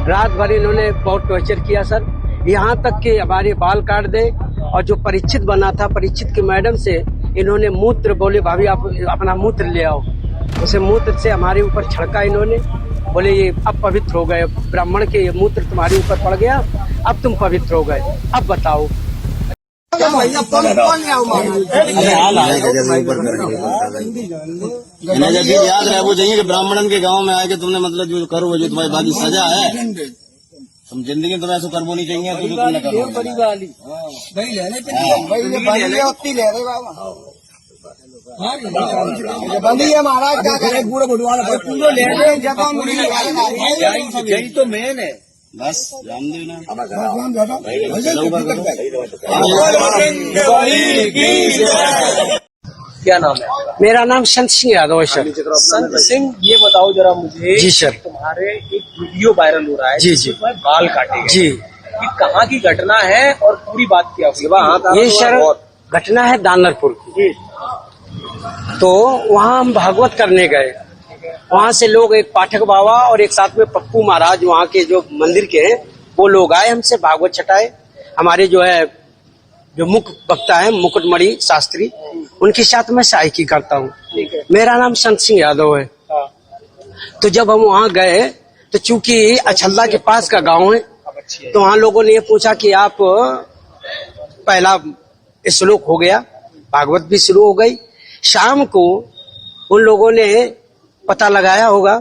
रात भर इन्होंने बहुत टॉर्चर किया सर, यहाँ तक कि हमारे बाल काट दे। और जो परीक्षित बना था, परीक्षित की मैडम से इन्होंने मूत्र बोले, भाभी आप अपना मूत्र ले आओ। उसे मूत्र से हमारे ऊपर छिड़का इन्होंने, बोले ये अब पवित्र हो गए, ब्राह्मण के ये मूत्र तुम्हारे ऊपर पड़ गया, अब तुम पवित्र हो गए, अब बताओ। जब याद रहे वो चाहिए कि ब्राह्मणन के गांव में आए कि तुमने मतलब जो करो वो जो तुम्हारी बाकी सजा है, तुम जिंदगी में तुम्हें ऐसा करना नहीं चाहिए। तो जो तुमने करो बंदी है महाराज, क्या करें, बूढ़े बुढ़वा यही तो मेन है। बस जान देना। क्या नाम है? मेरा नाम संत सिंह यादव है सर। संत सिंह, ये बताओ जरा मुझे। जी सर। तुम्हारे एक वीडियो वायरल हो रहा है जी जी, बाल काटे गए। जी, ये कहाँ की घटना है और पूरी बात क्या हुई? ये सर घटना है दानरपुर की। तो वहाँ हम भागवत करने गए, वहाँ से लोग, एक पाठक बाबा और एक साथ में पप्पू महाराज वहाँ के जो मंदिर के हैं, वो लोग आए हमसे भागवत छटाए। हमारे जो है जो मुख्य वक्ता है मुकुटमणि शास्त्री, उनके साथ मैं सहायकी करता हूँ। मेरा नाम संत सिंह यादव है। तो जब हम वहाँ गए तो चूंकि अछल्ला के पास का गांव है, तो वहाँ लोगों ने ये पूछा कि आप, पहला श्लोक हो गया, भागवत भी शुरू हो गई। शाम को उन लोगों ने पता लगाया होगा,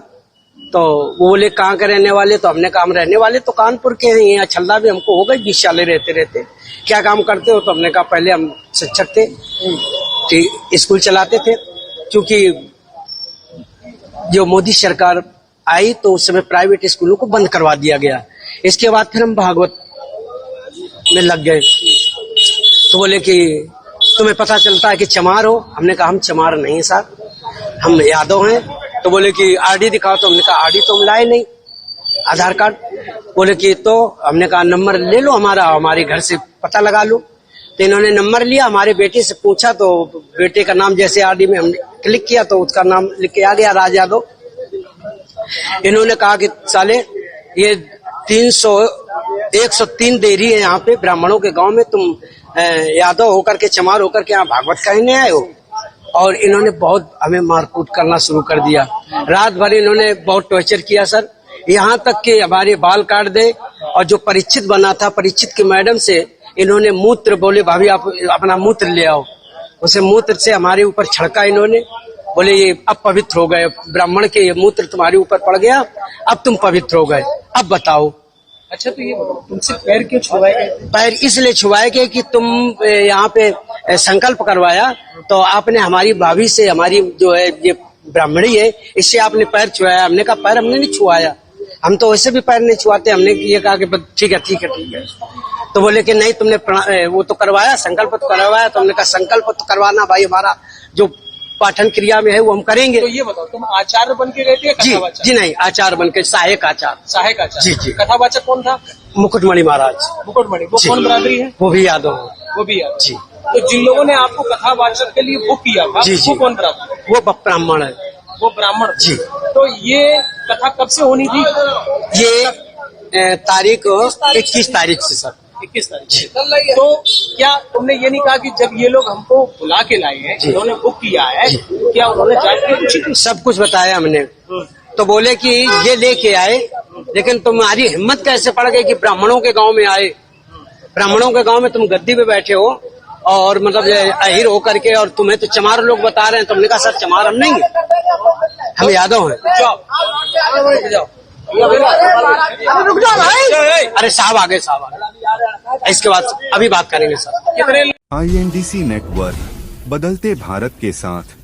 तो वो बोले कहाँ के रहने वाले, तो हमने कहा हम रहने वाले तो कानपुर के हैं, ये अछल्ला भी हमको हो गई 20 साल रहते रहते। क्या काम करते हो? तो हमने कहा पहले हम शिक्षक थे, स्कूल चलाते थे। क्योंकि जो मोदी सरकार आई तो उस समय प्राइवेट स्कूलों को बंद करवा दिया गया। इसके बाद फिर हम भागवत में लग गए। तो बोले कि तुम्हें पता चलता है कि चमार हो? हमने कहा हम चमार नहीं साहब, हम यादव हैं। तो बोले कि आरडी दिखाओ, तो हमने कहा आरडी तो हम लाए नहीं, आधार कार्ड। बोले कि तो हमने कहा नंबर ले लो हमारा, हमारे घर से पता लगा लो। तो इन्होंने नंबर लिया, हमारे बेटे से पूछा, तो बेटे का नाम जैसे आरडी में हमने क्लिक किया तो उसका नाम लिख के आ गया, राज यादव। इन्होंने कहा कि साले ये 103 देरी है यहाँ पे ब्राह्मणों के गांव में, तुम यादव होकर के, चमार होकर के यहाँ भागवत कहने आए हो। और इन्होंने बहुत हमें मारकूट करना शुरू कर दिया। रात भर इन्होंने बहुत टॉर्चर किया सर, यहाँ तक कि हमारे बाल काट दे। और जो परीक्षित बना था, परीक्षित की मैडम से इन्होंने मूत्र बोले, भाभी आप अपना मूत्र ले आओ। उसे मूत्र से हमारे ऊपर छिड़का इन्होंने, बोले ये अब पवित्र हो गए, ब्राह्मण के ये मूत्र तुम्हारे ऊपर पड़ गया, अब तुम पवित्र हो गए, अब बताओ। अच्छा, तो ये तुमसे पैर क्यों छुआए गए? पैर इसलिए छुआए गए कि तुम यहाँ पे संकल्प करवाया, तो आपने हमारी भाभी से, हमारी जो है ये ब्राह्मणी है, इससे आपने पैर छुआया। हमने कहा पैर हमने नहीं छुआया, हम तो वैसे भी पैर नहीं छुआते। हमने ये कहा कि ठीक है ठीक है ठीक है। तो बोले कि नहीं तुमने वो तो करवाया, संकल्प तो करवाया। तो हमने कहा संकल्प तो करवाना भाई, हमारा जो पाठन क्रिया में है वो हम करेंगे। तो ये बताओ, तुम आचार्य बन के गए थे? जी जी नहीं, आचार्य बन के, सहायक आचार्य। सहायक आचार्य। जी जी। कथावाचक कौन था? मुकुटमणि महाराज। मुकुटमणि, वो कौन बरादरी है? वो भी यादव। वो भी यादव। जी। तो जिन लोगों ने आपको कथावाचक के लिए बुक किया था, जी, वो कौन बरादरी? वो ब्राह्मण है। वो ब्राह्मण जी। तो ये कथा कब से होनी थी? ये तारीख 21 तारीख से सर। 21 तारीख। तो क्या तुमने ये नहीं कहा कि जब ये लोग हमको बुला के लाए हैं, इन्होंने बुक किया है, क्या उन्होंने जाके कुछ? सब कुछ बताया हमने। तो बोले कि ये लेके आए, लेकिन तुम्हारी हिम्मत कैसे पड़ गई कि ब्राह्मणों के गांव में आए? ब्राह्मणों के गांव में तुम गद्दी पे बैठे हो और मतलब अहिर होकर के, और तुम्हें तो चमार लोग बता रहे हैं। तुमने कहा सर चमार हम नहीं है, हम यादव हैं। जाओ। रुक जाओ भाई। अरे साहब आ गए, साहब आ गए। इसके बाद अभी बात करेंगे सर। INDC नेटवर्क, बदलते भारत के साथ।